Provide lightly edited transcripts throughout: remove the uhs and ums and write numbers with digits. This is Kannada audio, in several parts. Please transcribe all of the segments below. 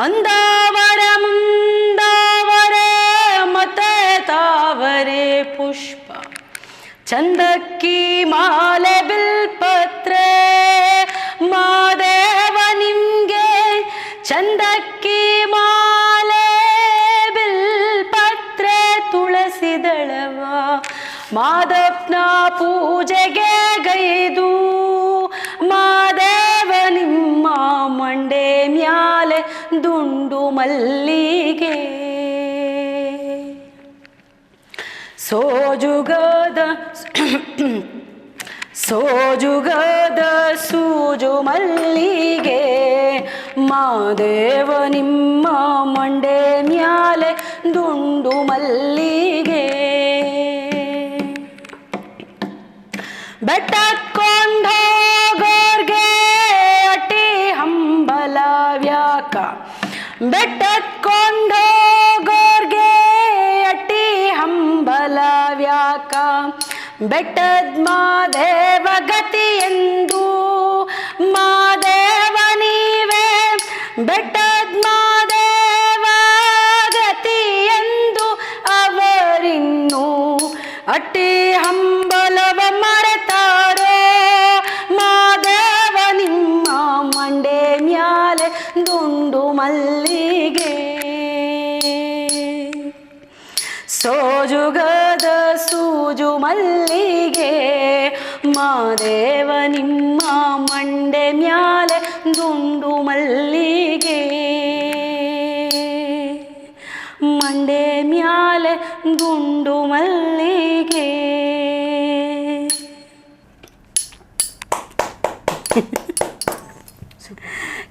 ಅಂದಾವರ ಮುಂದಾವರೆ ಮತ್ತೆ ತಾವರೆ ಪುಷ್ಪ ಚಂದಕ್ಕಿ ಮಾಲೆ ಬಿಲ್ಪತ್ರೆ ಮಾದೇವ ನಿಮ್ಗೆ ಚಂದಕ್ಕಿ ಮಾಲೆ ಬಿಲ್ಪತ್ರೆ ತುಳಸಿದಳವ ಮಾದಪ್ಪನ ಪೂಜೆಗೆ ಗೈದು ಮಾದೇವ ನಿಮ್ಮ ಮಂಡೆ ಮ್ಯಾಲೆ ದುಂಡು ಮಲ್ಲಿಗೆ ಸೋಜುಗದ ಸೂಜು ಮಲ್ಲಿಗೆ ಮಾದೇವ ನಿಮ್ಮ ಮಂಡೆ ಮ್ಯಾಲೆ ದುಂಡು ಮಲ್ಲಿಗೆ ಬೆಟ್ಟತ್ಕೊಂಡೋಗೋರ್ಗೆ ಅಟಿ ಹಂಬಲವ್ಯಾಕ ಬೆಟ್ಟತ್ಕೊಂಡೋಗೋರ್ಗೆ ಅಟಿ ಹಂಬಲವ್ಯಾಕ ಬೆಟ್ಟದ ಮಾದೇವ ಗತಿ ಎಂದು ಮಾದೇವ ನೀವೇ ಬೆಟ್ಟದ ಮಾದೇವ ಗತಿ ಎಂದು ಅವರಿನ್ನು ಅಟ್ಟಿ ಹಂಬಲವ ಮರೆತಾರೋ ಮಾದೇವ ನಿಮ್ಮ ಮಂಡೆ ಮ್ಯಾಲೆ ದುಂಡು ಮಲ್ಲಿಗೆ ಸೋಜುಗದ ಸೂಜು ಮಲ್ಲಿಗೆ ಮಾದೇವ ನಿಮ್ಮ ಮಂಡೆ ಮ್ಯಾಲೆ ದುಂಡು ಮಲ್ಲಿಗೆ ಮಂಡೆ ಮ್ಯಾಲೆ ದುಂಡು ಮಲ್ಲಿಗೆ.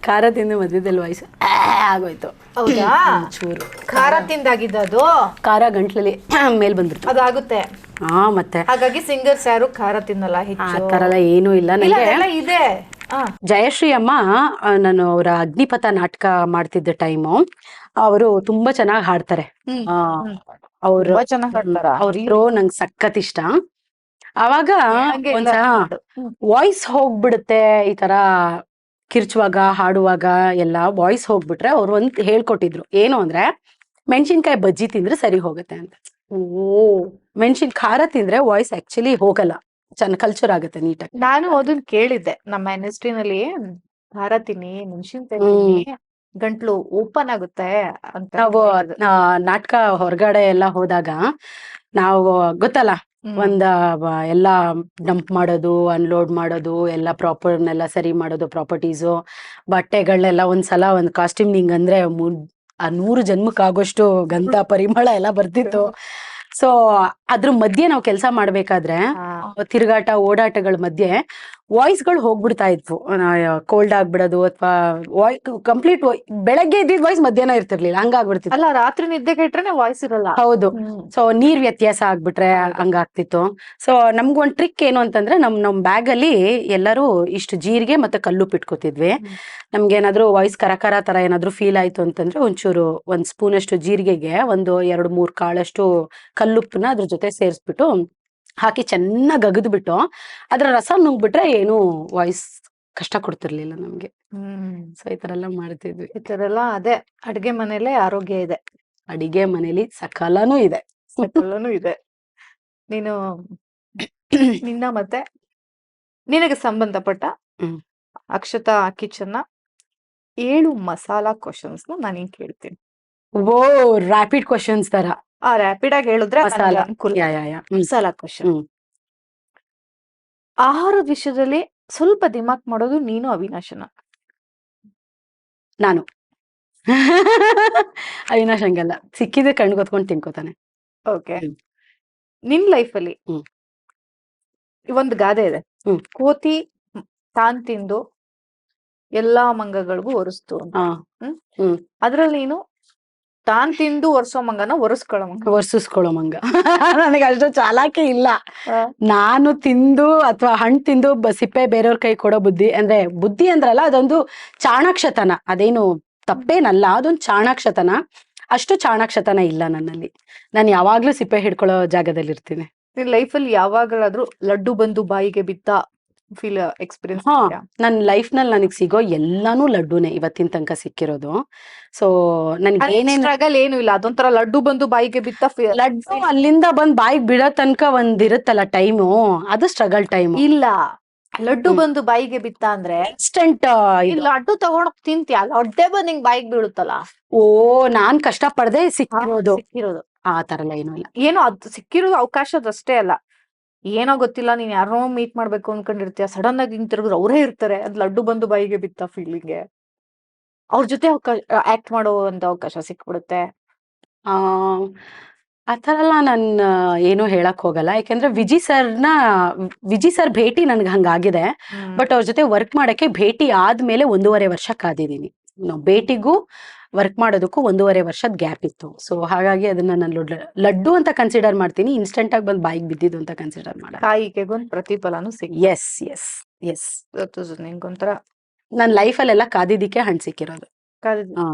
ಖಾರ ತಿಂದು ಮಧ್ಯದಲ್ಲಿ ವಾಯ್ಸ್ ಆಗೋಯ್ತು. ಹೌದಾ? ಚೂರು ಖಾರ ತಿಂದಾಗಿದ್ದು ಖಾರ ಗಂಟ್ಲಲ್ಲಿ ಮೇಲ್ ಬಂದ್ಬಿಡ್ತು. ಅದಾಗುತ್ತೆ. ಹಾ, ಮತ್ತೆ ಹಾಗಾಗಿ ಸಿಂಗರ್ಸ್ ಯಾರು ಖಾರ ತಿನ್ನಲ್ಲ ಹೆಚ್ಚು. ಆ ತರ ಎಲ್ಲ ಏನೂ ಇಲ್ಲ. ನನಗೆ ಇದೆ. ಜಯಶ್ರೀ ಅಮ್ಮ, ನಾನು ಅವರ ಅಗ್ನಿಪಥ ನಾಟಕ ಮಾಡ್ತಿದ್ದ ಟೈಮು, ಅವರು ತುಂಬಾ ಚೆನ್ನಾಗಿ ಹಾಡ್ತಾರೆ. ಅವ್ರ ಥ್ರೋ ನಂಗೆ ಸಖತ್ ಇಷ್ಟ. ಅವಾಗ ಒಂದ್ಸಲ ವಾಯ್ಸ್ ಹೋಗ್ಬಿಡುತ್ತೆ, ಈ ತರ ಕಿರ್ಚುವಾಗ ಹಾಡುವಾಗ ಎಲ್ಲ ವಾಯ್ಸ್ ಹೋಗ್ಬಿಟ್ರೆ ಅವ್ರು ಒಂದ್ ಹೇಳ್ಕೊಟ್ಟಿದ್ರು. ಏನು ಅಂದ್ರೆ ಮೆಣಸಿನ್ಕಾಯಿ ಬಜ್ಜಿ ತಿಂದ್ರೆ ಸರಿ ಹೋಗುತ್ತೆ ಅಂತ. ಮೆಣಸಿನ ಖಾರ ತಿಂದ್ರೆ ವಾಯ್ಸ್ ಆಕ್ಚುಲಿ ಹೋಗಲ್ಲ, ಕಲ್ಚರ್ ಆಗುತ್ತೆ ನೀಟಾಗಿ. ನಾನು ಅದನ್ನ ಕೇಳಿದ್ದೆ, ನಮ್ಮ ನಲ್ಲಿ ಖಾರ ತಿನ್ನಿ ಮೆಣಸಿನ್ಕಾಯಿ ತಿನ್ನಿ ಗಂಟ್ಲು ಓಪನ್ ಆಗುತ್ತೆ ಅಂತ. ನಾವು ನಾಟಕ ಹೊರಗಡೆ ಎಲ್ಲ ಹೋದಾಗ ನಾವು ಗೊತ್ತಲ್ಲ, ಒಂದ ಎಲ್ಲ ಡಂಪ್ ಮಾಡೋದು, ಅನ್ಲೋಡ್ ಮಾಡೋದು, ಎಲ್ಲ ಪ್ರಾಪರ್ನೆಲ್ಲ ಸರಿ ಮಾಡೋದು, ಪ್ರಾಪರ್ಟೀಸು ಬಟ್ಟೆಗಳನ್ನೆಲ್ಲ ಒಂದ್ಸಲ ಒಂದ್ ಕಾಸ್ಟ್ಯೂಮ್ ನಿಂಗ್ ಅಂದ್ರೆ 100 ಜನ್ಮಕ್ಕಾಗೋಷ್ಟು ಗಂಧ ಪರಿಮಳ ಎಲ್ಲ ಬರ್ತಿತ್ತು. ಸೊ ಅದ್ರ ಮಧ್ಯೆ ನಾವು ಕೆಲಸ ಮಾಡ್ಬೇಕಾದ್ರೆ ತಿರುಗಾಟ ಓಡಾಟಗಳ ಮಧ್ಯೆ ವಾಯ್ಸ್ಗಳು ಹೋಗ್ಬಿಡ್ತಾ ಇದ್ವು. ಕೋಲ್ಡ್ ಆಗ್ಬಿಡೋದು ಅಥವಾ ಕಂಪ್ಲೀಟ್ ಬೆಳಗ್ಗೆ ಇದ್ದಿದ್ ವಾಯ್ಸ್ ಮಧ್ಯಾಹ್ನ ಇರ್ತಿರ್ಲಿಲ್ಲ, ಹಂಗಾಗ್ಬಿಡ್ತಿತ್ತು. ಅಲ್ಲ, ರಾತ್ರಿ ನಿದ್ದೆ ಕೆಟ್ರೆ ವಾಯ್ಸ್ ಇರಲ್ಲ. ಹೌದು. ಸೊ ನೀರ್ ವ್ಯತ್ಯಾಸ ಆಗ್ಬಿಟ್ರೆ ಹಂಗಾಗ್ತಿತ್ತು. ಸೊ ನಮ್ಗೊಂದ್ ಟ್ರಿಕ್ ಏನು ಅಂತಂದ್ರೆ, ನಮ್ ಬ್ಯಾಗ್ ಅಲ್ಲಿ ಎಲ್ಲರೂ ಇಷ್ಟು ಜೀರಿಗೆ ಮತ್ತೆ ಕಲ್ಲುಪ್ಪು ಇಟ್ಕೋತಿದ್ವಿ. ನಮ್ಗೇನಾದ್ರೂ ವಾಯ್ಸ್ ಕರಕರ ತರ ಏನಾದ್ರು ಫೀಲ್ ಆಯ್ತು ಅಂತಂದ್ರೆ ಒಂಚೂರು ಒಂದ್ ಸ್ಪೂನ್ ಅಷ್ಟು ಜೀರಿಗೆಗೆ 1-2-3 ಕಾಳಷ್ಟು ಕಲ್ಲುಪ್ಪನ್ನ ಅದ್ರ ಜೊತೆ ಸೇರಿಸ್ಬಿಟ್ಟು ಹಾಕಿ ಚೆನ್ನಾಗಿ ಅಗದ್ಬಿಟ್ಟು ಅದ್ರ ರಸ ನುಂಗ್ಬಿಟ್ರೆ ಏನು ವಾಯ್ಸ್ ಕಷ್ಟ ಕೊಡ್ತಿರ್ಲಿಲ್ಲ ನಮ್ಗೆ. ಸೊ ಈ ತರ ಎಲ್ಲ ಮಾಡ್ತಿದ್ವಿ. ಈ ತರ ಎಲ್ಲ ಅದೇ ಅಡ್ಗೆ ಮನೇಲೆ ಆರೋಗ್ಯ ಇದೆ, ಅಡಿಗೆ ಮನೇಲಿ ಸಕಲನೂ ಇದೆ. ಸಕಲನೂ ಇದೆ. ನೀನು ನಿನ್ನ ಮತ್ತೆ ನಿನಗೆ ಸಂಬಂಧಪಟ್ಟ ಅಕ್ಷತಾ ಕಿಚನ್ ನ 7 ಮಸಾಲಾ ಕ್ವಶನ್ಸ್ ನಾನು ಹಿಂಗ್ ಕೇಳ್ತೀನಿ. ಓ, ರ್ಯಾಪಿಡ್ ಕ್ವಶನ್ಸ್ ತರ. ರ್ಯಾಪಿಡ್ ಆಗಿ ಹೇಳಿದ್ರೆ ಮಸಾಲಾ ಕ್ವಶನ್. ಆಹಾರದ ವಿಷಯದಲ್ಲಿ ಸ್ವಲ್ಪ ದಿಮಾಕ್ ಮಾಡೋದು ನೀನು, ಅವಿನಾಶನ? ನಾನು. ಅವಿನಾಶ್ ಹಂಗಲ್ಲ, ಸಿಕ್ಕಿದ್ರೆ ಕಣ್ಗೊತ್ಕೊಂಡು ತಿನ್ಕೋತಾನೆ. ಓಕೆ. ನಿನ್ ಲೈಫಲ್ಲಿ ಒಂದು ಗಾದೆ ಇದೆ, ಕೋತಿ ತಾನ್ ತಿಂದು ಎಲ್ಲಾ ಮಂಗಗಳಿಗೂ ಒರೆಸ್ತು ಅಂತ. ಅದ್ರಲ್ಲಿ ನೀನು ತಾನ್ ತಿಂದು ಒರ್ಸೋ ಮಂಗನ ಒರ್ಸಿಸ್ಕೊಳ್ಳೋ ಮಂಗ. ನನಗೆ ಅಷ್ಟು ಚಾಲಾಕಿ ಇಲ್ಲ. ನಾನು ತಿಂದು ಅಥವಾ ಹಣ್ಣು ತಿಂದು ಸಿಪ್ಪೆ ಬೇರೆಯವ್ರ ಕೈ ಕೊಡೋ ಬುದ್ಧಿ ಅಂದ್ರಲ್ಲ, ಅದೊಂದು ಚಾಣಾಕ್ಷತನ. ಅದೇನು ತಪ್ಪೇನಲ್ಲ, ಅದೊಂದು ಚಾಣಾಕ್ಷತನ. ಅಷ್ಟು ಚಾಣಾಕ್ಷತನ ಇಲ್ಲ ನನ್ನಲ್ಲಿ. ನಾನು ಯಾವಾಗ್ಲೂ ಸಿಪ್ಪೆ ಹಿಡ್ಕೊಳ್ಳೋ ಜಾಗದಲ್ಲಿ ಇರ್ತೀನಿ. ನಿನ್ ಲೈಫಲ್ಲಿ ಯಾವಾಗಲಾದ್ರೂ ಲಡ್ಡು ಬಂದು ಬಾಯಿಗೆ ಬಿತ್ತ ಫೀಲ್ ಎಕ್ಸ್ಪೀರಿಯನ್ಸ್ ಹಾ ನನ್ನ ಲೈಫ್ ನಲ್ಲಿ ನನಗೆ ಸಿಗೋ ಎಲ್ಲಾನು ಲಡ್ಡುನೇ ಇವತ್ತಿನ ತನಕ ಸಿಕ್ಕಿರೋದು. ಸೊ ನನ್ಗೆ ಏನೇನ್ ಸ್ಟ್ರಗಲ್ ಏನು ಇಲ್ಲ, ಅದೊಂಥರ ಲಡ್ಡು ಬಂದು ಬಾಯಿಗೆ ಬಿತ್ತ ಲಡ್ಡು ಅಲ್ಲಿಂದ ಬಂದ್ ಬಾಯಿಗೆ ಬಿಡೋ ತನಕ ಒಂದ್ ಇರುತ್ತಲ್ಲ ಟೈಮು, ಅದು ಸ್ಟ್ರಗಲ್ ಟೈಮ್. ಇಲ್ಲ, ಲಡ್ಡು ಬಂದು ಬಾಯಿಗೆ ಬಿತ್ತ ಅಂದ್ರೆ ಇನ್ಸ್ಟೆಂಟ್ ಈ ಲಡ್ಡು ತಗೊಂಡ್ ತಿಂತ್ಯಾ, ಲಡ್ಡೆ ಬಂದ್ ನಿಂಗ್ ಬಾಯಿಗೆ ಬೀಳುತ್ತಲ್ಲ. ಓ ನಾನ್ ಕಷ್ಟ ಪಡ್ದೆ ಸಿಕ್ಕಿರೋದು, ಸಿಕ್ಕಿರೋದು ಆ ತರ ಎಲ್ಲ ಏನೂ ಇಲ್ಲ. ಏನೋ ಅದು ಸಿಕ್ಕಿರೋದು ಅವಕಾಶದಷ್ಟೇ ಅಲ್ಲ, ಏನೋ ಗೊತ್ತಿಲ್ಲ, ನೀನ್ ಯಾರೋ ಮೀಟ್ ಮಾಡ್ಬೇಕು ಅನ್ಕೊಂಡಿರ್ತೀಯ, ಸಡನ್ ಆಗಿ ಹಿಂಗ್ ತಿರುಗಿದ್ರೆ ಅವರೇ ಇರ್ತಾರೆ, ಅದ್ ಲಡ್ಡು ಬಂದು ಬಾಯಿಗೆ ಬಿತ್ತ ಫೀಲಿಂಗ್ಗೆ ಅವ್ರ ಜೊತೆ ಆಕ್ಟ್ ಮಾಡೋ ಒಂದು ಅವಕಾಶ ಸಿಕ್ಬಿಡುತ್ತೆ. ಆ ಆತರ ಎಲ್ಲ ನಾನು ಏನು ಹೇಳಕ್ ಹೋಗಲ್ಲ, ಯಾಕಂದ್ರೆ ವಿಜಿ ಸರ್ ಭೇಟಿ ನನ್ಗೆ ಹಂಗಾಗಿದೆ. ಬಟ್ ಅವ್ರ ಜೊತೆ ವರ್ಕ್ ಮಾಡಕ್ಕೆ ಭೇಟಿ ಆದ್ಮೇಲೆ 1.5 ವರ್ಷ ಕಾದಿದ್ದೀನಿ. ಭೇಟಿಗೂ ವರ್ಕ್ ಮಾಡೋದಕ್ಕೂ 1.5 ವರ್ಷದ ಗ್ಯಾಪ್ ಇತ್ತು. ಸೊ ಹಾಗಾಗಿ ಅದನ್ನ ನಾನು ಲಡ್ಡು ಅಂತ ಕನ್ಸಿಡರ್ ಮಾಡ್ತೀನಿ, ಇನ್ಸ್ಟೆಂಟ್ ಆಗಿ ಬಂದು ಬಾಯಿಗೆ ಬಿದ್ದಿದ್ದು ಅಂತ ಕನ್ಸಿಡರ್ ಮಾಡ. ಕಾಯಿಗೆಗೊಂದು ಪ್ರತಿಫಲನು ಎಸ್ ಎಸ್ ಎಸ್ ನಿಂಗೊಂಥರ ನನ್ನ ಲೈಫಲ್ಲೆಲ್ಲ ಕಾದಿದ್ದಕ್ಕೆ ಹಣ್ಣು ಸಿಕ್ಕಿರೋದು.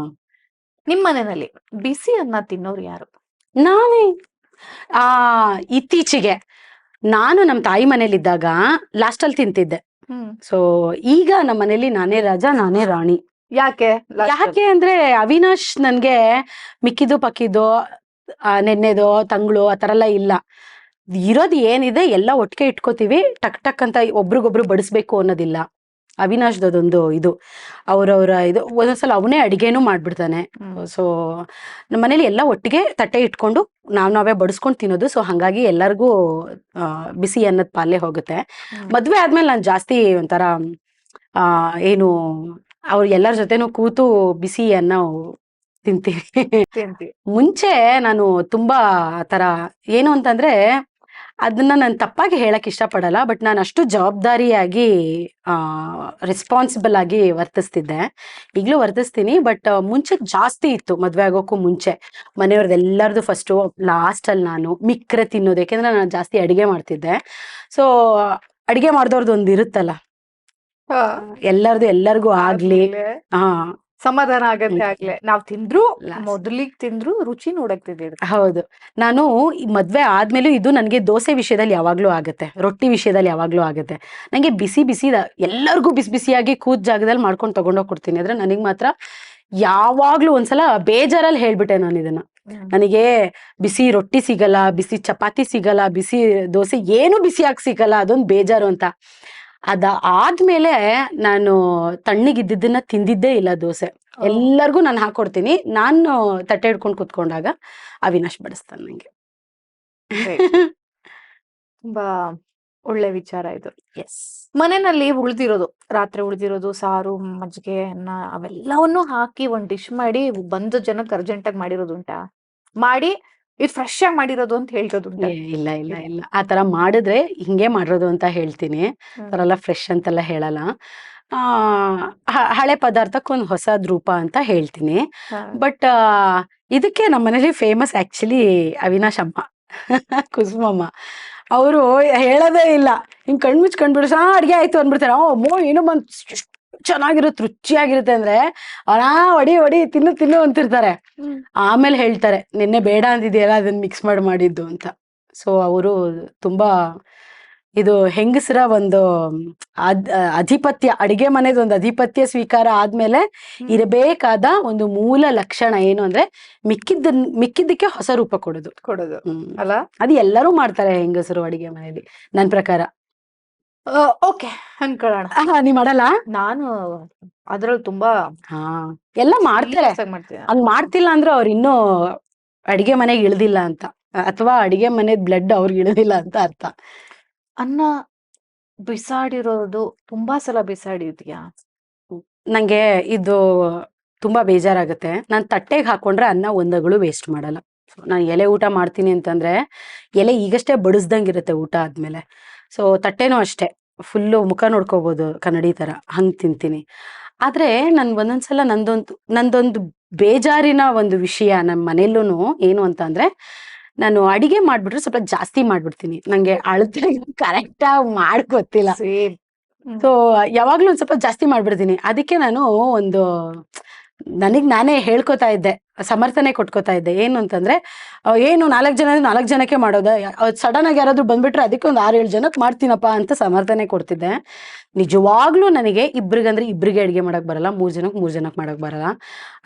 ನಿಮ್ ಮನೆಯಲ್ಲಿ ಬಿಸಿ ಅನ್ನ ತಿನ್ನೋರು ಯಾರು? ನಾನೇ. ಇತ್ತೀಚೆಗೆ ನಾನು ನಮ್ಮ ತಾಯಿ ಮನೇಲಿದ್ದಾಗ ಲಾಸ್ಟಲ್ಲಿ ತಿಂತಿದ್ದೆ. ಸೊ ಈಗ ನಮ್ಮ ಮನೇಲಿ ನಾನೇ ರಾಜ ನಾನೇ ರಾಣಿ. ಯಾಕೆ ಅಂದ್ರೆ ಅವಿನಾಶ್ ನನ್ಗೆ ಮಿಕ್ಕಿದ್ದು ಪಕ್ಕಿದ್ದು ನೆನ್ನೆದೋ ತಂಗಳು ಆತರ ಎಲ್ಲ ಇಲ್ಲ. ಇರೋದು ಏನಿದೆ ಎಲ್ಲ ಒಟ್ಟಿಗೆ ಇಟ್ಕೋತೀವಿ, ಟಕ್ ಟಕ್ ಅಂತ ಒಬ್ರಿಗೊಬ್ರು ಬಡಿಸ್ಬೇಕು ಅನ್ನೋದಿಲ್ಲ. ಅವಿನಾಶ್ದದೊಂದು ಇದು, ಅವ್ರವ್ರ ಇದು ಒಂದೊಂದ್ಸಲ ಅವನೇ ಅಡಿಗೆನೂ ಮಾಡ್ಬಿಡ್ತಾನೆ. ಸೊ ನಮ್ಮ ಮನೇಲಿ ಎಲ್ಲ ಒಟ್ಟಿಗೆ ತಟ್ಟೆ ಇಟ್ಕೊಂಡು ನಾವೇ ಬಡಿಸ್ಕೊಂಡು ತಿನ್ನೋದು. ಸೊ ಹಾಗಾಗಿ ಎಲ್ಲರಿಗೂ ಬಿಸಿ ಅನ್ನದ ಪಾಲೆ ಹೋಗುತ್ತೆ. ಮದ್ವೆ ಆದ್ಮೇಲೆ ನಾನು ಜಾಸ್ತಿ ಒಂಥರ ಏನು ಅವ್ರು ಎಲ್ಲರ ಜೊತೆನೂ ಕೂತು ಬಿಸಿ ಅನ್ನ ತಿಂತೀವಿ. ಮುಂಚೆ ನಾನು ತುಂಬಾ ತರ ಏನು ಅಂತಂದ್ರೆ ಅದನ್ನ ನಾನು ತಪ್ಪಾಗಿ ಹೇಳಕ್ ಇಷ್ಟಪಡಲ್ಲ, ಬಟ್ ನಾನು ಅಷ್ಟು ಜವಾಬ್ದಾರಿಯಾಗಿ ರೆಸ್ಪಾನ್ಸಿಬಲ್ ಆಗಿ ವರ್ತಿಸ್ತಿದ್ದೆ. ಈಗಲೂ ವರ್ತಿಸ್ತೀನಿ, ಬಟ್ ಮುಂಚೆ ಜಾಸ್ತಿ ಇತ್ತು. ಮದ್ವೆ ಆಗೋಕ್ಕೂ ಮುಂಚೆ ಮನೆಯವ್ರದ್ದು ಎಲ್ಲರದು ಫಸ್ಟು, ಲಾಸ್ಟಲ್ಲಿ ನಾನು ಮಿಕ್ರೆ ತಿನ್ನೋದು. ಯಾಕೆಂದ್ರೆ ನಾನು ಜಾಸ್ತಿ ಅಡಿಗೆ ಮಾಡ್ತಿದ್ದೆ. ಸೊ ಅಡಿಗೆ ಮಾಡ್ದವ್ರದ್ದು ಒಂದು ಇರುತ್ತಲ್ಲ, ಎಲ್ಲರಿಗೂ ಆಗ್ಲಿ ಸಮಾಧಾನ ಆಗತ್ತೆ ಆಗ್ಲೇ ನಾವ್ ತಿಂದ್ರು, ಮೊದಲಿಗೆ ತಿಂದ್ರು ರುಚಿ ನೋಡಕ್ತಿದ್ದೆ. ಹೌದು, ನಾನು ಮದ್ವೆ ಆದ್ಮೇಲೂ ಇದು ನನ್ಗೆ ದೋಸೆ ವಿಷಯದಲ್ಲಿ ಯಾವಾಗ್ಲೂ ಆಗತ್ತೆ, ರೊಟ್ಟಿ ವಿಷಯದಲ್ಲಿ ಯಾವಾಗ್ಲೂ ಆಗತ್ತೆ. ನಂಗೆ ಬಿಸಿ ಬಿಸಿ ಎಲ್ಲರಿಗೂ ಬಿಸಿ ಬಿಸಿಯಾಗಿ ಕೂತ್ ಜಾಗದಲ್ಲಿ ಮಾಡ್ಕೊಂಡು ತಗೊಂಡೋಗಿ ಕೊಡ್ತೀನಿ. ಆದ್ರೆ ನನಗ್ ಮಾತ್ರ ಯಾವಾಗ್ಲೂ ಒಂದ್ಸಲ ಬೇಜಾರಲ್ಲಿ ಹೇಳ್ಬಿಟ್ಟೆ ನಾನು ಇದನ್ನ, ನನಗೆ ಬಿಸಿ ರೊಟ್ಟಿ ಸಿಗಲ್ಲ, ಬಿಸಿ ಚಪಾತಿ ಸಿಗಲ್ಲ, ಬಿಸಿ ದೋಸೆ ಏನು ಬಿಸಿಯಾಗಿ ಸಿಗಲ್ಲ, ಅದೊಂದು ಬೇಜಾರು ಅಂತ. ಆದ್ಮೇಲೆ ನಾನು ತಣ್ಣಗಿದ್ದನ್ನ ತಿಂದಿದ್ದೇ ಇಲ್ಲ ದೋಸೆ. ಎಲ್ಲರಿಗೂ ನಾನು ಹಾಕೊಡ್ತೀನಿ. ನಾನು ತಟ್ಟೆ ಹಿಡ್ಕೊಂಡು ಕುತ್ಕೊಂಡಾಗ ಅವಿನಾಶ್ ಬಡಿಸ್ತಾನೆ ನಂಗೆ. ತುಂಬಾ ಒಳ್ಳೆ ವಿಚಾರ ಇದು. ಎಸ್, ಮನೆಯಲ್ಲಿ ಉಳ್ದಿರೋದು, ರಾತ್ರಿ ಉಳ್ದಿರೋದು ಸಾರು, ಮಜ್ಜಿಗೆ, ಅನ್ನ ಅವೆಲ್ಲವನ್ನು ಹಾಕಿ ಒಂದ್ ಡಿಶ್ ಮಾಡಿ ಬಂದ ಜನಕ್ಕೆ ಅರ್ಜೆಂಟ್ ಆಗಿ ಮಾಡಿರೋದು ಉಂಟಾ? ಮಾಡಿ ಇದು ಫ್ರೆಶ್ ಆಗಿ ಮಾಡಿರೋದು ಅಂತ ಹೇಳ್ರೋದು ಉಂಟಾ? ಇಲ್ಲ ಇಲ್ಲ ಇಲ್ಲ, ಆತರ ಮಾಡಿದ್ರೆ ಹಿಂಗೆ ಮಾಡಿರೋದು ಅಂತ ಹೇಳ್ತೀನಿ. ಅದೆಲ್ಲ ಫ್ರೆಶ್ ಅಂತೆಲ್ಲ ಹೇಳಲ್ಲ. ಹಳೆ ಪದಾರ್ಥಕ್ಕೊಂದು ಹೊಸದ್ ರೂಪ ಅಂತ ಹೇಳ್ತೀನಿ. ಬಟ್ ಇದಕ್ಕೆ ನಮ್ಮ ಮನೇಲಿ ಫೇಮಸ್ ಆಕ್ಚುಲಿ ಅವಿನಾಶ್ ಅಮ್ಮ, ಕುಸುಮಮ್ಮ. ಅವರು ಹೇಳೋದೇ ಇಲ್ಲ, ಹಿಂಗ್ ಕಣ್ಮುಚ್ ಕಂಡ್ಬಿಡ್ಸ ಅಡ್ಗೆ ಆಯ್ತು ಅಂದ್ಬಿಡ್ತಾರೆ. ಏನೋ ಚೆನ್ನಾಗಿರುತ್ತೆ, ರುಚಿಯಾಗಿರುತ್ತೆ ಅಂದ್ರೆ ಹೊಡಿ ತಿನ್ನು ಅಂತಿರ್ತಾರೆ. ಆಮೇಲೆ ಹೇಳ್ತಾರೆ, ನಿನ್ನೆ ಬೇಡ ಅಂದಿದೆಯಲ್ಲ ಅದನ್ನ ಮಿಕ್ಸ್ ಮಾಡಿದ್ದು ಅಂತ. ಸೊ ಅವರು ತುಂಬಾ ಇದು ಹೆಂಗಸರ ಒಂದು ಅಧಿಪತ್ಯ, ಅಡಿಗೆ ಮನೆದು ಒಂದು ಅಧಿಪತ್ಯ ಸ್ವೀಕಾರ ಆದ್ಮೇಲೆ ಇರಬೇಕಾದ ಒಂದು ಮೂಲ ಲಕ್ಷಣ ಏನು ಅಂದ್ರೆ ಮಿಕ್ಕಿದ್ದಕ್ಕೆ ಹೊಸ ರೂಪ ಕೊಡೋದು ಅಲ್ಲ. ಅದು ಎಲ್ಲರೂ ಮಾಡ್ತಾರೆ ಹೆಂಗಸರು ಅಡಿಗೆ ಮನೆಯಲ್ಲಿ ನನ್ ಪ್ರಕಾರ. ಓಕೆ ಅನ್ಕೊಳ್ಳೋಣ. ನೀ ಮಾಡಲ್ಲ? ನಾನು ಅದ್ರಲ್ಲಿ ತುಂಬಾ ಎಲ್ಲ ಮಾಡ್ತಾರೆ. ಹಂಗ್ ಮಾಡ್ತಿಲ್ಲ ಅಂದ್ರೆ ಅವ್ರು ಇನ್ನೂ ಅಡಿಗೆ ಮನೆಗೆ ಇಳ್ದಿಲ್ಲ ಅಂತ, ಅಥವಾ ಅಡಿಗೆ ಮನೆ ಬ್ಲಡ್ ಅವ್ರಿಗೆ ಇಳಿದಿಲ್ಲ ಅಂತ ಅರ್ಥ. ಅನ್ನ ಬಿಸಾಡಿರೋದು ತುಂಬಾ ಸಲ ಬಿಸಾಡಿದ್ಯಾ? ನಂಗೆ ಇದು ತುಂಬಾ ಬೇಜಾರಾಗುತ್ತೆ. ನಾನ್ ತಟ್ಟೆಗೆ ಹಾಕೊಂಡ್ರೆ ಅನ್ನ ಒಂದಗಳು ವೇಸ್ಟ್ ಮಾಡಲ್ಲ. ನಾನು ಎಲೆ ಊಟ ಮಾಡ್ತೀನಿ ಅಂತಂದ್ರೆ ಎಲೆ ಈಗಷ್ಟೇ ಬಡಿಸ್ದಂಗಿರುತ್ತೆ ಊಟ ಆದ್ಮೇಲೆ. ಸೊ ತಟ್ಟೆನೂ ಅಷ್ಟೇ, ಫುಲ್ಲು ಮುಖ ನೋಡ್ಕೋಬಹುದು ಕನ್ನಡಿ ತರ, ಹಂಗ್ ತಿಂತೀನಿ. ಆದ್ರೆ ನನ್ ಒಂದೊಂದ್ಸಲ ನಂದೊಂದು ಬೇಜಾರಿನ ಒಂದು ವಿಷಯ ನಮ್ಮ ಮನೆಯಲ್ಲೂ ಏನು ಅಂತ ಅಂದ್ರೆ, ನಾನು ಅಡಿಗೆ ಮಾಡ್ಬಿಟ್ರೆ ಸ್ವಲ್ಪ ಜಾಸ್ತಿ ಮಾಡ್ಬಿಡ್ತೀನಿ. ನಂಗೆ ಅಳತೆ ಕರೆಕ್ಟ್ ಆಗಿ ಗೊತ್ತಿಲ್ಲ. ಸೊ ಯಾವಾಗ್ಲೂ ಒಂದ್ ಸ್ವಲ್ಪ ಜಾಸ್ತಿ ಮಾಡ್ಬಿಡ್ತೀನಿ. ಅದಕ್ಕೆ ನಾನು ನನಗ್ ನಾನೇ ಹೇಳ್ಕೊತಾ ಇದ್ದೆ, ಸಮರ್ಥನೆ ಕೊಟ್ಕೋತಾ ಇದ್ದೆ. ಏನು ಅಂತಂದ್ರೆ ಏನು 4 ಜನಕ್ಕೆ ಮಾಡೋದ, ಸಡನ್ ಆಗಿ ಯಾರಾದ್ರೂ ಬಂದ್ಬಿಟ್ರೆ ಅದಕ್ಕೆ ಒಂದು 6-7 ಜನಕ್ಕೆ ಮಾಡ್ತೀನಪ್ಪ ಅಂತ ಸಮರ್ಥನೆ ಕೊಡ್ತಿದ್ದೆ. ನಿಜವಾಗ್ಲೂ ನನಗೆ ಇಬ್ರಿಗೆ ಅಡಿಗೆ ಮಾಡಕ್ ಬರಲ್ಲ, 3 ಜನಕ್ಕೆ ಮಾಡಕ್ ಬರಲ್ಲ.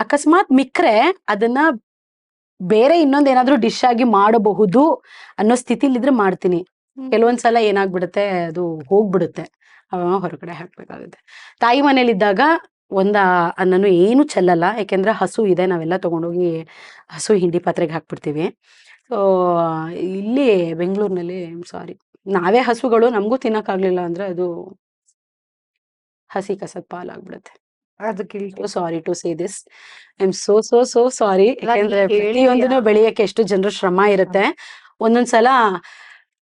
ಅಕಸ್ಮಾತ್ ಮಿಕ್ರೆ ಅದನ್ನ ಬೇರೆ ಇನ್ನೊಂದೇನಾದ್ರೂ ಡಿಶ್ ಆಗಿ ಮಾಡಬಹುದು ಅನ್ನೋ ಸ್ಥಿತಿಲಿದ್ರೆ ಮಾಡ್ತೀನಿ. ಕೆಲವೊಂದ್ಸಲ ಏನಾಗ್ಬಿಡುತ್ತೆ, ಅದು ಹೋಗ್ಬಿಡುತ್ತೆ, ಹೊರಗಡೆ ಹಾಕ್ಬೇಕಾಗುತ್ತೆ. ತಾಯಿ ಮನೇಲಿದ್ದಾಗ ನಾನು ಏನು ಚೆಲ್ಲಲ್ಲ, ಯಾಕೆಂದ್ರೆ ಹಸು ಇದೆ, ನಾವೆಲ್ಲ ತಗೊಂಡೋಗಿ ಹಸು ಹಿಂಡಿ ಪಾತ್ರೆಗೆ ಹಾಕ್ಬಿಡ್ತೀವಿ. ಸೊ ಇಲ್ಲಿ ಬೆಂಗಳೂರಿನಲ್ಲಿ ಸಾರಿ, ನಾವೇ ಹಸುಗಳು, ನಮಗೂ ತಿನ್ನಕ್ಕಾಗ್ಲಿಲ್ಲ ಅಂದ್ರೆ ಅದು ಹಸಿ ಕಸದ ಪಾಲಾಗ್ಬಿಡುತ್ತೆ. ಅದಕ್ಕೆ sorry to say this, I am so sorry. ಯಾಕೆಂದ್ರೆ ಪ್ರತಿಯೊಂದನ್ನು ಬೆಳೆಯಕ್ಕೆ ಎಷ್ಟು ಜನರ ಶ್ರಮ ಇರುತ್ತೆ. ಒಂದೊಂದ್ಸಲ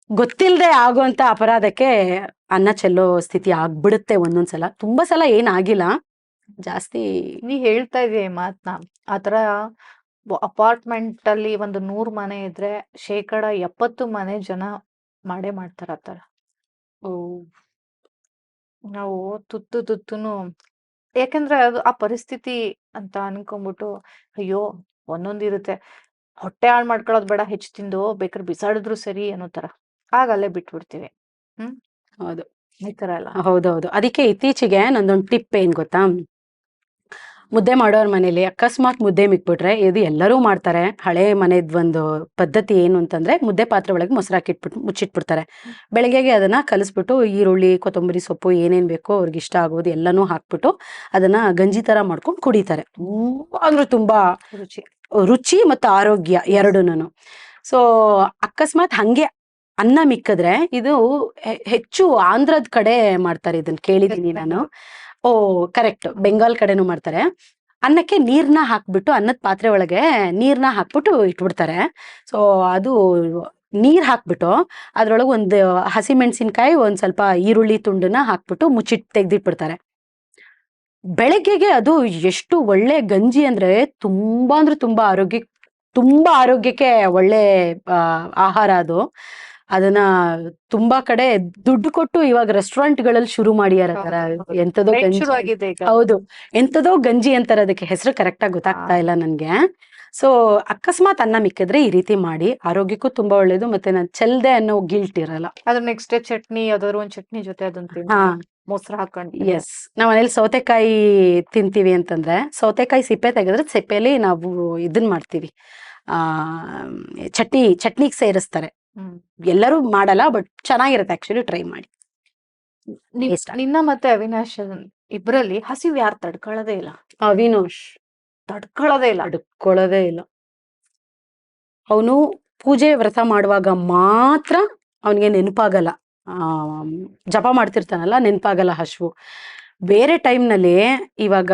ಗೊತ್ತಿಲ್ಲದೆ ಆಗುವಂತ ಅಪರಾಧಕ್ಕೆ ಅನ್ನ ಚೆಲ್ಲೋ ಸ್ಥಿತಿ ಆಗ್ಬಿಡುತ್ತೆ ಒಂದೊಂದ್ಸಲ. ತುಂಬಾ ಸಲ ಏನಾಗಿಲ್ಲ, ಜಾಸ್ತಿ. ನೀ ಹೇಳ್ತಾ ಇದೀಯ ಈ ಮಾತ್ನ, ಆತರ ಅಪಾರ್ಟ್ಮೆಂಟ್ ಅಲ್ಲಿ ಒಂದು 100 ಮನೆ ಇದ್ರೆ 70% ಮನೆ ಜನ ಮಾಡೇ ಮಾಡ್ತಾರ ಆತರ. ನಾವು ತುತ್ತುನು ಯಾಕಂದ್ರೆ ಅದು ಆ ಪರಿಸ್ಥಿತಿ ಅಂತ ಅನ್ಕೊಂಡ್ಬಿಟ್ಟು ಅಯ್ಯೋ ಒಂದೊಂದಿರುತ್ತೆ, ಹೊಟ್ಟೆ ಹಾಳು ಮಾಡ್ಕೊಳ್ಳೋದು ಬೇಡ, ಹೆಚ್ಚು ತಿಂದು ಬೇಕಾದ್ರೆ ಬಿಸಾಡಿದ್ರು ಸರಿ ಅನ್ನೋ ತರ, ಆಗಲ್ಲೇ ಬಿಟ್ಬಿಡ್ತೀವಿ. ಹೌದು, ಈ ತರ ಎಲ್ಲ. ಹೌದೌದು. ಅದಕ್ಕೆ ಇತ್ತೀಚೆಗೆ ನಂದೊಂದು ಟಿಪ್ ಏನ್ ಗೊತ್ತಾ, ಮುದ್ದೆ ಮಾಡೋರ್ ಮನೇಲಿ ಅಕಸ್ಮಾತ್ ಮುದ್ದೆ ಮಿಕ್ಬಿಟ್ರೆ, ಇದು ಎಲ್ಲರೂ ಮಾಡ್ತಾರೆ, ಹಳೆ ಮನೆದ್ ಒಂದು ಪದ್ಧತಿ ಏನು ಅಂತಂದ್ರೆ ಮುದ್ದೆ ಪಾತ್ರೆ ಒಳಗೆ ಮೊಸರು ಹಾಕಿಟ್ಬಿಟ್ಟು ಮುಚ್ಚಿಟ್ಬಿಡ್ತಾರೆ. ಬೆಳಗ್ಗೆಗೆ ಅದನ್ನ ಕಲಿಸ್ಬಿಟ್ಟು ಈರುಳ್ಳಿ, ಕೊತ್ತಂಬರಿ ಸೊಪ್ಪು, ಏನೇನ್ ಬೇಕೋ ಅವ್ರಿಗೆ ಇಷ್ಟ ಆಗೋದು ಎಲ್ಲಾನು ಹಾಕ್ಬಿಟ್ಟು ಅದನ್ನ ಗಂಜಿ ತರ ಮಾಡ್ಕೊಂಡು ಕುಡಿತಾರೆ. ತುಂಬಾ ಅಂದ್ರೆ ತುಂಬಾ ರುಚಿ ಮತ್ತು ಆರೋಗ್ಯ ಎರಡೂನು. ಸೊ ಅಕಸ್ಮಾತ್ ಹಂಗೆ ಅನ್ನ ಮಿಕ್ಕಿದ್ರೆ, ಇದು ಹೆಚ್ಚು ಆಂಧ್ರದ ಕಡೆ ಮಾಡ್ತಾರೆ, ಇದನ್ನ ಕೇಳಿದೀನಿ ನಾನು. ಓ ಕರೆಕ್ಟ್, ಬೆಂಗಾಲ್ ಕಡೆನೂ ಮಾಡ್ತಾರೆ. ಅನ್ನಕ್ಕೆ ನೀರ್ನ ಹಾಕ್ಬಿಟ್ಟು, ಅನ್ನದ ಪಾತ್ರೆ ಒಳಗೆ ನೀರ್ನ ಹಾಕ್ಬಿಟ್ಟು ಇಟ್ಬಿಡ್ತಾರೆ. ಸೊ ಅದು ನೀರ್ ಹಾಕ್ಬಿಟ್ಟು ಅದ್ರೊಳಗೆ ಒಂದು ಹಸಿಮೆಣಸಿನ್ಕಾಯಿ, ಒಂದ್ ಸ್ವಲ್ಪ ಈರುಳ್ಳಿ ತುಂಡನ್ನ ಹಾಕ್ಬಿಟ್ಟು ಮುಚ್ಚಿಟ್ಟು ತೆಗ್ದಿಟ್ಬಿಡ್ತಾರೆ. ಬೆಳಗ್ಗೆಗೆ ಅದು ಎಷ್ಟು ಒಳ್ಳೆ ಗಂಜಿ ಅಂದ್ರೆ ತುಂಬಾ ಆರೋಗ್ಯಕ್ಕೆ ಒಳ್ಳೆ ಆಹಾರ ಅದು. ಅದನ್ನ ತುಂಬಾ ಕಡೆ ದುಡ್ಡು ಕೊಟ್ಟು ಇವಾಗ ರೆಸ್ಟೋರೆಂಟ್ಗಳಲ್ಲಿ ಶುರು ಮಾಡಿಯಾರ. ಎಂತದೋ ಗಂಜಿ, ಹೌದು, ಎಂತದೋ ಗಂಜಿ ಅಂತಾರೆ ಅದಕ್ಕೆ, ಹೆಸರು ಕರೆಕ್ಟ್ ಆಗಿ ಗೊತ್ತಾಗ್ತಾ ಇಲ್ಲ ನನ್ಗೆ. ಸೊ ಅಕಸ್ಮಾತ್ ಅನ್ನ ಮಿಕ್ಕಿದ್ರೆ ಈ ರೀತಿ ಮಾಡಿ, ಆರೋಗ್ಯಕ್ಕೂ ತುಂಬಾ ಒಳ್ಳೇದು, ಮತ್ತೆ ನಾನು ಚೆಲ್ದೆ ಅನ್ನೋ ಗಿಲ್ಟ್ ಇರಲ್ಲ. ಅದ್ರ ನೆಕ್ಸ್ಟ್ ಚಟ್ನಿ, ಯಾವ್ದಾದ್ರು ಒಂದ್ ಚಟ್ನಿ ಜೊತೆ ಅದನ್ನ ಮೊಸರು ಹಾಕೊಂಡು. ಎಸ್, ನಾವ್ ಮನೇಲಿ ಸೌತೆಕಾಯಿ ತಿಂತೀವಿ ಅಂತಂದ್ರೆ, ಸೌತೆಕಾಯಿ ಸಿಪ್ಪೆ ತೆಗೆದ್ರೆ ಸಿಪ್ಪೆಲಿ ನಾವು ಇದನ್ ಮಾಡ್ತೀವಿ, ಚಟ್ನಿಗೆ ಸೇರಿಸ್ತಾರೆ. ಎಲ್ಲರೂ ಮಾಡಲ್ಲ, ಬಟ್ ಚೆನ್ನಾಗಿರುತ್ತೆ ಆಕ್ಚುಲಿ, ಟ್ರೈ ಮಾಡಿ. ನಿನ್ನ ಮತ್ತೆ ಅವಿನಾಶ್ ಇಬ್ರಲ್ಲಿ ಹಸಿವು ಯಾರು ತಡ್ಕೊಳ್ಳೋದೇ ಇಲ್ಲ? ಅವಿನಾಶ್ ತಡ್ಕೊಳ್ಳೋದೇ ಇಲ್ಲ. ಅವನು ಪೂಜೆ ವ್ರತ ಮಾಡುವಾಗ ಮಾತ್ರ ಅವನಿಗೆ ನೆನಪಾಗಲ್ಲ, ಜಪ ಮಾಡ್ತಿರ್ತಾನಲ್ಲ ನೆನಪಾಗಲ್ಲ ಹಸಿವು. ಬೇರೆ ಟೈಮ್ನಲ್ಲಿ ಇವಾಗ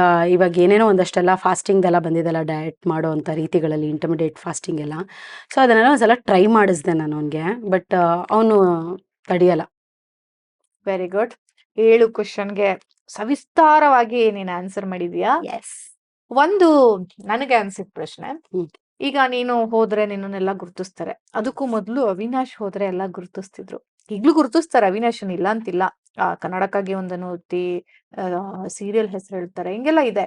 ಏನೇನೋ ಒಂದಷ್ಟೆಲ್ಲ ಫಾಸ್ಟಿಂಗ್ ಎಲ್ಲ ಬಂದಿದ್ದೆಲ್ಲ, ಡಯಟ್ ಮಾಡೋ ಅಂತ ರೀತಿಗಳಲ್ಲಿ, ಇಂಟರ್ಮಿಡಿಯೇಟ್ ಫಾಸ್ಟಿಂಗ್ ಎಲ್ಲ. ಸೊ ಅದನ್ನೆಲ್ಲ ಒಂದ್ಸಲ ಟ್ರೈ ಮಾಡಿಸ್ದೆ ನಾನು ಅವನಿಗೆ, ಬಟ್ ಅವನು ತಡಿಯಲ್ಲ. Very good. 7 ಕ್ವಶನ್ಗೆ ಸವಿಸ್ತಾರವಾಗಿ ನೀನು ಆನ್ಸರ್ ಮಾಡಿದ್ಯಾ? ಎಸ್. ಒಂದು ನನಗೆ ಅನ್ಸಿದ ಪ್ರಶ್ನೆ, ಈಗ ನೀನು ಹೋದ್ರೆ ನಿನ್ನೆಲ್ಲ ಗುರ್ತಿಸ್ತಾರೆ, ಅದಕ್ಕೂ ಮೊದ್ಲು ಅವಿನಾಶ್ ಹೋದ್ರೆ ಎಲ್ಲ ಗುರ್ತಿಸ್ತಿದ್ರು, ಈಗ್ಲೂ ಗುರ್ತಿಸ್ತಾರೆ ಅವಿನಾಶನ್, ಇಲ್ಲ ಅಂತಿಲ್ಲ. ಕನ್ನಡಕ್ಕಾಗಿ ಒಂದನ್ನು ಓದ್ತಿ, ಸೀರಿಯಲ್ ಹೆಸರು ಹೇಳ್ತಾರೆ, ಹಿಂಗೆಲ್ಲ ಇದೆ.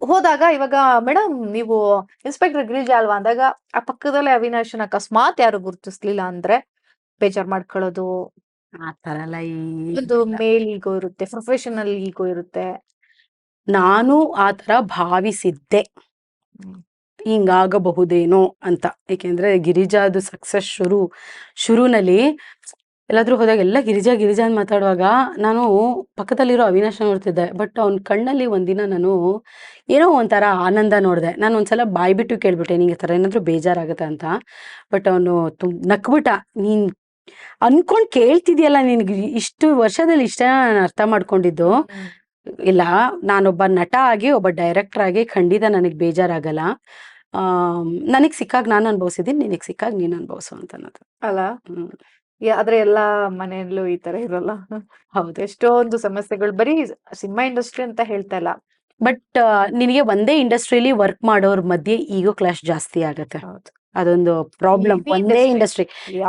ಹೋದಾಗ ಇವಾಗ ಮೇಡಮ್ ನೀವು ಇನ್ಸ್ಪೆಕ್ಟರ್ ಗಿರಿಜಾ ಅಲ್ವಾ ಅಂದಾಗ, ಆ ಪಕ್ಕದಲ್ಲೇ ಅವಿನಾಶನ್ ಅಕಸ್ಮಾತ್ ಯಾರು ಗುರ್ತಿಸ್ಲಿಲ್ಲ ಅಂದ್ರೆ ಬೇಜಾರ್ ಮಾಡ್ಕೊಳ್ಳೋದು, ಆ ತರ ಎಲ್ಲ ಒಂದು ಮೇಲ್ ಈಗೋ ಇರುತ್ತೆ, ಪ್ರೊಫೆಷನಲ್ ಈಗೋ ಇರುತ್ತೆ. ನಾನು ಆತರ ಭಾವಿಸಿದ್ದೆ ಹಿಂಗಾಗಬಹುದೇನೋ ಅಂತ, ಏಕೆಂದ್ರೆ ಗಿರಿಜಾದು ಸಕ್ಸಸ್ ಶುರುನಲ್ಲಿ ಎಲ್ಲಾದ್ರೂ ಹೋದಾಗ ಎಲ್ಲ ಗಿರಿಜಾ ಅಂತ ಮಾತಾಡುವಾಗ ನಾನು ಪಕ್ಕದಲ್ಲಿರೋ ಅವಿನಾಶ ನೋಡ್ತಿದ್ದೆ. ಬಟ್ ಅವ್ನ ಕಣ್ಣಲ್ಲಿ ಒಂದಿನ ನಾನು ಏನೋ ಒಂಥರ ಆನಂದ ನೋಡಿದೆ. ನಾನು ಒಂದ್ಸಲ ಬಾಯ್ಬಿಟ್ಟು ಕೇಳ್ಬಿಟ್ಟೆ, ನಿಂಗೆ ಥರ ಏನಾದ್ರು ಬೇಜಾರಾಗತ್ತೆ ಅಂತ. ಬಟ್ ಅವನು ನಕ್ಬಿಟ್ಟ, ನೀನ್ ಅನ್ಕೊಂಡ್ ಕೇಳ್ತಿದ್ಯಲ್ಲ, ನಿನ್ಗೆ ಇಷ್ಟು ವರ್ಷದಲ್ಲಿ ಇಷ್ಟ ನಾನು ಅರ್ಥ ಮಾಡ್ಕೊಂಡಿದ್ದು ಇಲ್ಲ, ನಾನೊಬ್ಬ ನಟ ಆಗಿ, ಒಬ್ಬ ಡೈರೆಕ್ಟರ್ ಆಗಿ ಖಂಡಿತ ನನಗ್ ಬೇಜಾರಾಗಲ್ಲ. ನನಗ್ ಸಿಕ್ಕಾಗ ನಾನು ಅನ್ಭವಿಸಿದೀನಿ, ನಿನಗ್ ಸಿಕ್ಕಾಗ ನೀನ್ ಅನ್ಭವಿಸು ಅಂತ ಅನ್ನೋದು ಅಲ್ಲ. ಆದ್ರೆ ಎಲ್ಲಾ ಮನೆಯಲ್ಲೂ ಈ ತರ ಇರಲ್ಲ. ಹೌದು, ಎಷ್ಟೊಂದು ಸಮಸ್ಯೆಗಳು, ಬರೀ ಸಿನಿಮಾ ಇಂಡಸ್ಟ್ರಿ ಅಂತ ಹೇಳ್ತಾ ಇಲ್ಲ, ಬಟ್ ನಿನಗೆ ಒಂದೇ ಇಂಡಸ್ಟ್ರಿಲಿ ವರ್ಕ್ ಮಾಡೋರ್ ಮಧ್ಯೆ ಈಗೋ ಕ್ಲಾಶ್ ಜಾಸ್ತಿ ಆಗತ್ತೆ. ಅದೊಂದು ಪ್ರಾಬ್ಲಮ್. ಒಂದೇ ಇಂಡಸ್ಟ್ರಿ,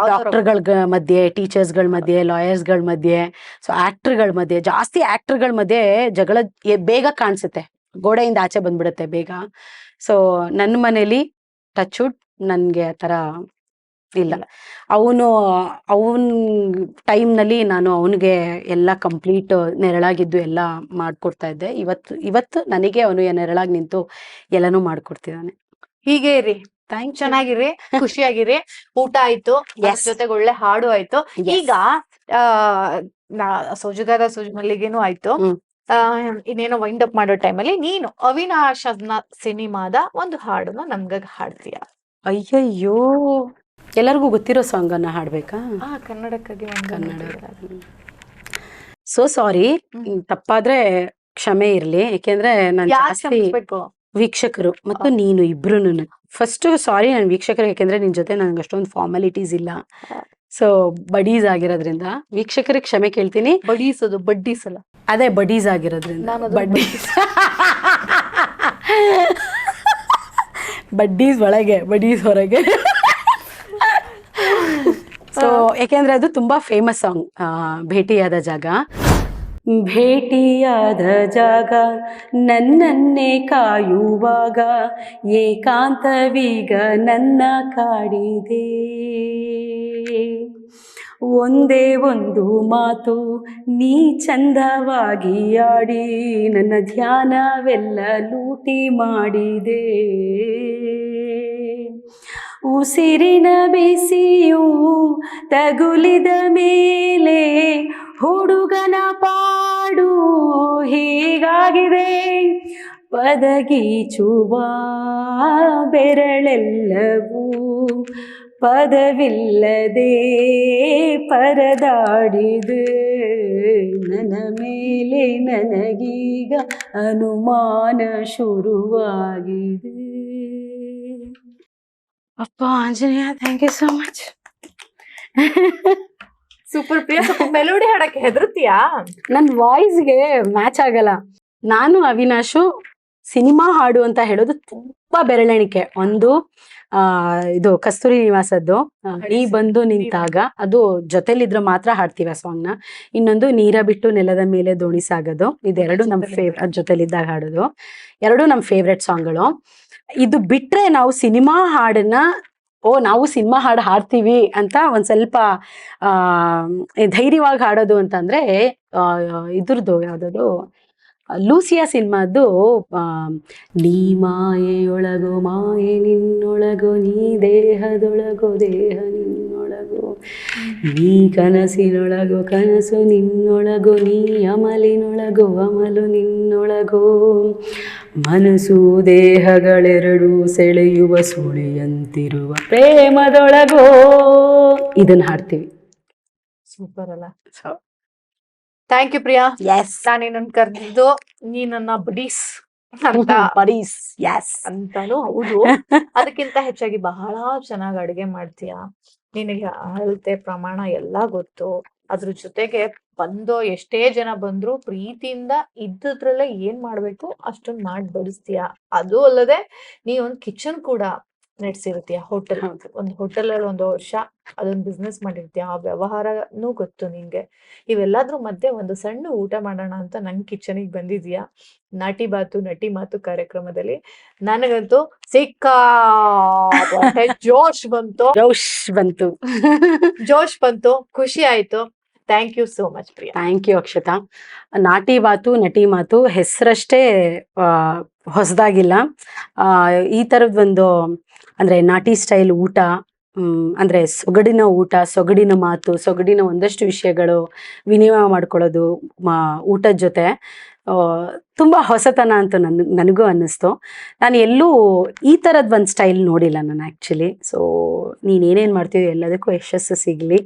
ಡಾಕ್ಟರ್ಗಳ ಮಧ್ಯೆ, ಟೀಚರ್ಸ್ಗಳ ಮಧ್ಯೆ, ಲಾಯರ್ಸ್ಗಳ ಮಧ್ಯೆ, ಸೊ ಆಕ್ಟರ್ಗಳ ಮಧ್ಯೆ, ಜಾಸ್ತಿ ಆಕ್ಟರ್ಗಳ ಮಧ್ಯೆ ಜಗಳ ಬೇಗ ಕಾಣಿಸುತ್ತೆ. ಗೋಡೆಯಿಂದ ಆಚೆ ಬಂದ್ಬಿಡುತ್ತೆ ಬೇಗ. ಸೊ ನನ್ನ ಮನೇಲಿ ಟಚ್ ವುಡ್ ನನ್ಗೆ ಆ ಥರ ಇಲ್ಲ. ಅವನ್ ಟೈಮ್ನಲ್ಲಿ ನಾನು ಅವನಿಗೆ ಎಲ್ಲ ಕಂಪ್ಲೀಟ್ ನೆರಳಾಗಿದ್ದು ಎಲ್ಲ ಮಾಡ್ಕೊಡ್ತಾ ಇದ್ದೆ. ಇವತ್ತು ನನಗೆ ಅವನು ನೆರಳಾಗಿ ನಿಂತು ಎಲ್ಲನೂ ಮಾಡ್ಕೊಡ್ತಿದ್ದಾನೆ. ಹೀಗೆ ಇರಿ, ಚೆನ್ನಾಗಿರಿ, ಖುಷಿಯಾಗಿರಿ. ಊಟ ಆಯ್ತು, ಜೊತೆಗೆ ಒಳ್ಳೆ ಹಾಡು ಆಯ್ತು. ಈಗ ಸೋಜುಗಾರ ಸೋಜು ಮಲ್ಲಿಗೆನೂ ಆಯ್ತು. ಇನ್ನೇನೋ ವೈಂಡ್ ಅಪ್ ಮಾಡೋ ಟೈಮಲ್ಲಿ ನೀನು ಅವಿನಾಶ ಸಿನಿಮಾದ ಒಂದು ಹಾಡನ್ನ ನಮ್ಗ ಹಾಡ್ತೀಯ? ಅಯ್ಯಯ್ಯೋ, ಎಲ್ಲರಿಗೂ ಗೊತ್ತಿರೋ ಸಾಂಗ್ ಅನ್ನ ಹಾಡ್ಬೇಕಾ? ಕನ್ನಡಕ್ಕಾಗಿ ಕನ್ನಡ. ಸೋ ಸಾರಿ, ತಪ್ಪಾದ್ರೆ ಕ್ಷಮೆ ಇರ್ಲಿ. ಯಾಕೆಂದ್ರೆ ನಾನು ಜಾಸ್ತಿ ವೀಕ್ಷಕರು ಮತ್ತು ನೀನು ಇಬ್ರು ಫಸ್ಟ್ ಸಾರಿ ನನ್ನ ವೀಕ್ಷಕರು, ಯಾಕೆಂದ್ರೆ ನಿನ್ ಜೊತೆ ನನ್ಗೆ ಅಷ್ಟೊಂದು ಫಾರ್ಮಾಲಿಟೀಸ್ ಇಲ್ಲ. ಸೊ ಬಡೀಸ್ ಆಗಿರೋದ್ರಿಂದ ವೀಕ್ಷಕರಿಗೆ ಕ್ಷಮೆ ಕೇಳ್ತೀನಿ. ಬಡ್ಡೀಸ್ ಅಲ್ಲ, ಅದೇ ಬಡೀಸ್ ಆಗಿರೋದ್ರಿಂದ ಬಡ್ಡೀಸ್ ಒಳಗೆ ಬಡೀಸ್ ಹೊರಗೆ. ಸೊ ಯಾಕೆಂದ್ರೆ ಅದು ತುಂಬಾ ಫೇಮಸ್ ಸಾಂಗ್. ಭೇಟಿಯಾದ ಜಾಗ. ಭೇಟಿಯಾದ ಜಾಗ ನನ್ನನ್ನೇ ಕಾಯುವಾಗ ಏಕಾಂತವೀಗ ನನ್ನ ಕಾಡಿದೆ. ಒಂದೇ ಒಂದು ಮಾತು ನೀ ಚಂದವಾಗಿ ಆಡಿ ನನ್ನ ಧ್ಯಾನವೆಲ್ಲ ಲೂಟಿ ಮಾಡಿದೆ. ಉಸಿರಿನ ಬಿಸಿಯು ತಗುಲಿದ ಮೇಲೆ ಹುಡುಗನ ಪಾಡು ಹೀಗಾಗಿದೆ. ಪದಗೀಚುವ ಬೆರಳೆಲ್ಲವೂ ಪದವಿಲ್ಲದೆ ಪರದಾಡಿದೆ. ನನ್ನ ಮೇಲೆ ನನಗೀಗ ಅನುಮಾನ ಶುರುವಾಗಿದೆ. ಅಪ್ಪ Anjaneya, thank you so much. Super Priya. ಸ್ವಲ್ಪ ಮೆಲೋಡಿ ಹಾಡಕ್ಕೆ ಹೆದರ್ತೀಯಾ? ನನ್ನ ವಾಯ್ಸ್ಗೆ ಮ್ಯಾಚ್ ಆಗಲ್ಲ. ನಾನು ಅವಿನಾಶು ಸಿನಿಮಾ ಹಾಡು ಅಂತ ಹೇಳೋದು ತುಂಬಾ ಬೆರಳೆಣಿಕೆ. ಒಂದು ಇದು ಕಸ್ತೂರಿ ನಿವಾಸದ್ದು ನೀ ಬಂದು ನಿಂತಾಗ, ಅದು ಜೊತೆಲಿದ್ರೆ ಮಾತ್ರ ಹಾಡ್ತೀವಿ ಆ ಸಾಂಗ್ ನ. ಇನ್ನೊಂದು ನೀರ ಬಿಟ್ಟು ನೆಲದ ಮೇಲೆ ದೋಣಿ ಸಾಗೋದು, ಇದೆರಡು ನಮ್ ಜೊತೆಲಿದ್ದಾಗ ಹಾಡೋದು. ಎರಡು ನಮ್ ಫೇವ್ರೆಟ್ ಸಾಂಗ್ಗಳು. ಇದು ಬಿಟ್ರೆ ನಾವು ಸಿನಿಮಾ ಹಾಡನ್ನ ನಾವು ಸಿನಿಮಾ ಹಾಡು ಹಾಡ್ತೀವಿ ಅಂತ ಒಂದ್ ಸ್ವಲ್ಪ ಧೈರ್ಯವಾಗಿ ಹಾಡೋದು ಅಂತಂದ್ರೆ ಇದ್ರದ್ದು ಯಾವ್ದದು ಲೂಸಿಯಾ ಸಿನಿಮಾದ್ದು ನೀ ಮಾಯೆಯೊಳಗೋ ಮಾಯೆ ನಿನ್ನೊಳಗೋ ನೀ ದೇಹದೊಳಗೋ ದೇಹ ನಿನ್ನೊಳಗೋ ನೀ ಕನಸಿನೊಳಗೋ ಕನಸು ನಿನ್ನೊಳಗೋ ನೀ ಅಮಲಿನೊಳಗೋ ಅಮಲು ನಿನ್ನೊಳಗೋ ಮನಸ್ಸು ದೇಹಗಳೆರಡು ಸೆಳೆಯುವ ಸುಳಿಯಂತಿರುವ ಪ್ರೇಮದೊಳಗೋ. ಇದನ್ನ ಹಾಡ್ತೀವಿ. ಸೂಪರ್ ಅಲ್ಲ? Thank you Priya. ನಾನು ನಿನ್ನನ್ನು ಕರೆದಿದ್ದು ನೀ ನನ್ನ ಬಡೀಸ್ ಅಂತ. ಬಡೀಸ್ ಅಂತಾನು ಹೌದು. ಅದಕ್ಕಿಂತ ಹೆಚ್ಚಾಗಿ ಬಹಳ ಚೆನ್ನಾಗಿ ಅಡುಗೆ ಮಾಡ್ತೀಯ. ನಿನಗೆ ಅಳತೆ ಪ್ರಮಾಣ ಎಲ್ಲಾ ಗೊತ್ತು. ಅದ್ರ ಜೊತೆಗೆ ಎಷ್ಟೇ ಜನ ಬಂದ್ರು ಪ್ರೀತಿಯಿಂದ ಇದ್ದದ್ರಲ್ಲೇ ಏನ್ ಮಾಡ್ಬೇಕು ಅಷ್ಟೊಂದು ಮಾಡಿ ಬಡಿಸ್ತೀಯ. ಅದು ಅಲ್ಲದೆ ನೀ ಒಂದ್ ಕಿಚನ್ ಕೂಡ ನಡೆಸಿರ್ತೀಯ. ಹೋಟೆಲ್, ಒಂದು ಹೋಟೆಲ್ ಅಲ್ಲಿ 1 ವರ್ಷ ಅದೊಂದು ಬಿಸ್ನೆಸ್ ಮಾಡಿರ್ತೀಯ. ಆ ವ್ಯವಹಾರನೂ ಗೊತ್ತು ನಿಂಗೆ. ಇವೆಲ್ಲದ್ರ ಮಧ್ಯೆ ಒಂದು ಸಣ್ಣ ಊಟ ಮಾಡೋಣ ಅಂತ ನನ್ ಕಿಚನಿಗೆ ಬಂದಿದ್ಯಾ. ನಾಟಿ ಬಾತು ನಟಿ ಮಾತು ಕಾರ್ಯಕ್ರಮದಲ್ಲಿ ನನಗಂತೂ ಜೋಶ್ ಬಂತು, ಖುಷಿ ಆಯ್ತು. Thank you so much Priya. Thank you Akshata. ನಾಟಿ ಬಾತು ನಟಿ ಮಾತು ಹೆಸರಷ್ಟೇ ಹೊಸದಾಗಿಲ್ಲ. ಈ ತರದೊಂದು ಅಂದ್ರೆ ನಾಟಿ ಸ್ಟೈಲ್ ಊಟ, ಅಂದ್ರೆ ಸೊಗಡಿನ ಊಟ, ಸೊಗಡಿನ ಮಾತು, ಸೊಗಡಿನ ಒಂದಷ್ಟು ವಿಷಯಗಳು ವಿನಿಮಯ ಮಾಡ್ಕೊಳ್ಳೋದು ಊಟದ ಜೊತೆ ತುಂಬಾ ಹೊಸತನ ಅಂತ ನನಗೂ ಅನ್ನಿಸ್ತು. ನಾನು ಎಲ್ಲೂ ಈ ಥರದ್ ಒಂದು ಸ್ಟೈಲ್ ನೋಡಿಲ್ಲ ನಾನು ಆ್ಯಕ್ಚುಲಿ. ಸೊ ನೀನೇನೇನು ಮಾಡ್ತೀವಿ ಎಲ್ಲದಕ್ಕೂ ಯಶಸ್ಸು ಸಿಗಲಿ.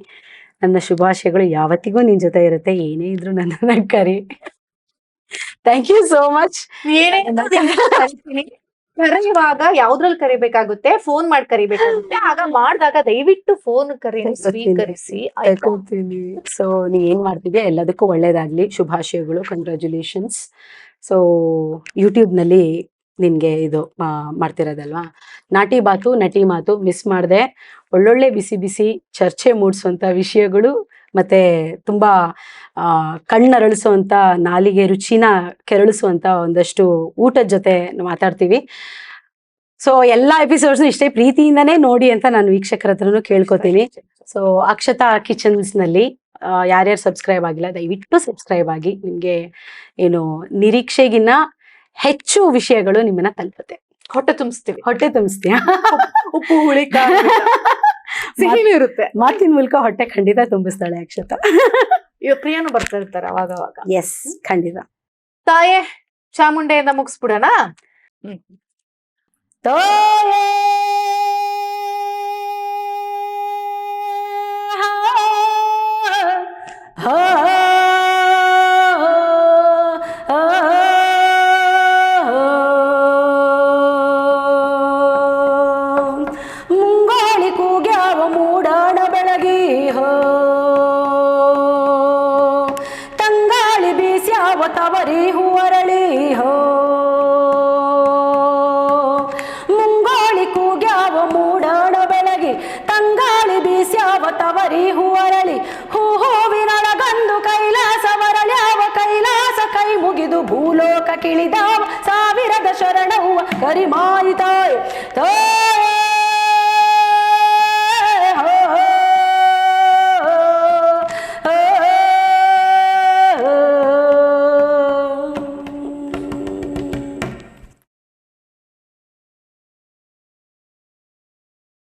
ನನ್ನ ಶುಭಾಶಯಗಳು. ಯಾವತ್ತಿಗೂ ನಿನ್ ಜೊತೆ ಇರುತ್ತೆ, ಏನೇ ಇದ್ರು ನನ್ನ ಕರಿ. Thank you so much. ಕರೆಯುವಾಗ ಯಾವ್ದ್ರಲ್ಲಿ ಕರಿಬೇಕಾಗುತ್ತೆ? ಫೋನ್ ಮಾಡಿ ಕರಿಬೇಕಾಗುತ್ತೆ. ಆಗ ಮಾಡಿದಾಗ ದಯವಿಟ್ಟು ಫೋನ್ ಸ್ವೀಕರಿಸಿ. ಸೊ ನೀ ಏನ್ ಮಾಡ್ತಿದ್ಯಾ ಎಲ್ಲದಕ್ಕೂ ಒಳ್ಳೇದಾಗ್ಲಿ. ಶುಭಾಶಯಗಳು, ಕಂಗ್ರ್ಯಾಚುಲೇಷನ್ಸ್. ಸೊ ಯೂಟ್ಯೂಬ್ ನಲ್ಲಿ ನಿನ್ಗೆ ಇದು ಮಾಡ್ತಿರೋದಲ್ವಾ ನಾಟಿ ಬಾತು ನಟಿ ಮಾತು. ಮಿಸ್ ಮಾಡದೆ ಒಳ್ಳೊಳ್ಳೆ ಬಿಸಿ ಬಿಸಿ ಚರ್ಚೆ ಮೂಡಿಸುವಂತ ವಿಷಯಗಳು ಮತ್ತೆ ತುಂಬಾ ಕಣ್ಣರಳಿಸುವಂತ, ನಾಲಿಗೆ ರುಚಿನ ಕೆರಳಿಸುವಂತ ಒಂದಷ್ಟು ಊಟದ ಜೊತೆ ಮಾತಾಡ್ತೀವಿ. ಸೊ ಎಲ್ಲಾ ಎಪಿಸೋಡ್ಸ್ ಇಷ್ಟೇ ಪ್ರೀತಿಯಿಂದನೇ ನೋಡಿ ಅಂತ ನಾನು ವೀಕ್ಷಕರ ಹತ್ರನು ಕೇಳ್ಕೊತೀನಿ. ಸೊ ಅಕ್ಷತಾ ಕಿಚನ್ಸ್ ನಲ್ಲಿ ಯಾರ್ಯಾರು ಸಬ್ಸ್ಕ್ರೈಬ್ ಆಗಿಲ್ಲ ದಯವಿಟ್ಟು ಸಬ್ಸ್ಕ್ರೈಬ್ ಆಗಿ. ನಿಮ್ಗೆ ಏನು ನಿರೀಕ್ಷೆಗಿನ್ನ ಹೆಚ್ಚು ವಿಷಯಗಳು ನಿಮ್ಮನ್ನ ತಲುಪುತ್ತೆ. ಹೊಟ್ಟೆ ತುಂಬಿಸ್ತೀವಿ. ಹೊಟ್ಟೆ ತುಂಬಿಸ್ತೀಯ? ಉಪ್ಪು ಹುಳಿ ಸಿಹಿನೂ ಇರುತ್ತೆ. ಮಾತಿನ ಮೂಲಕ ಹೊಟ್ಟೆ ಖಂಡಿತ ತುಂಬಿಸ್ತಾಳೆ ಅಕ್ಷತಾ. ಇವಾಗ ಪ್ರಿಯಾನು ಬರ್ತಾ ಇರ್ತಾರೆ ಅವಾಗ ಅವಾಗ. ಎಸ್, ಖಂಡಿತ. ತಾಯೇ ಚಾಮುಂಡೆಯಿಂದ ಮುಗಿಸ್ಬಿಡೋಣ. ತಾಯೇ ಮುಂಗಾಳಿ ಕೂಗ್ಯಾವ ಮೂಡಾಣ ಬೆಳಗಿ ಹೋ, ತಂಗಾಳಿ ಬೀಸ್ಯಾವ ತವರಿ ಹೂವರಳಿ ಹೋ, ಮುಂಗಾಳಿ ಕೂಗ್ಯಾವ ಮೂಡಾಣ ಬೆಳಗಿ ತಂಗಾಳಿ ಬೀಸ್ಯಾವ ತವರಿ ಹೂವರಳಿ, ಹೂವಿನೊಳಗಂದು ಕೈಲಾಸ ವರಳ್ಯಾವ ಕೈಲಾಸ ಕೈ ಮುಗಿದು ಭೂಲೋಕ ಕಿಳಿದಾವ ಸಾವಿರದ ಶರಣವ್ವ ಕರಿಮಾಯಿ ತಾಯಿ.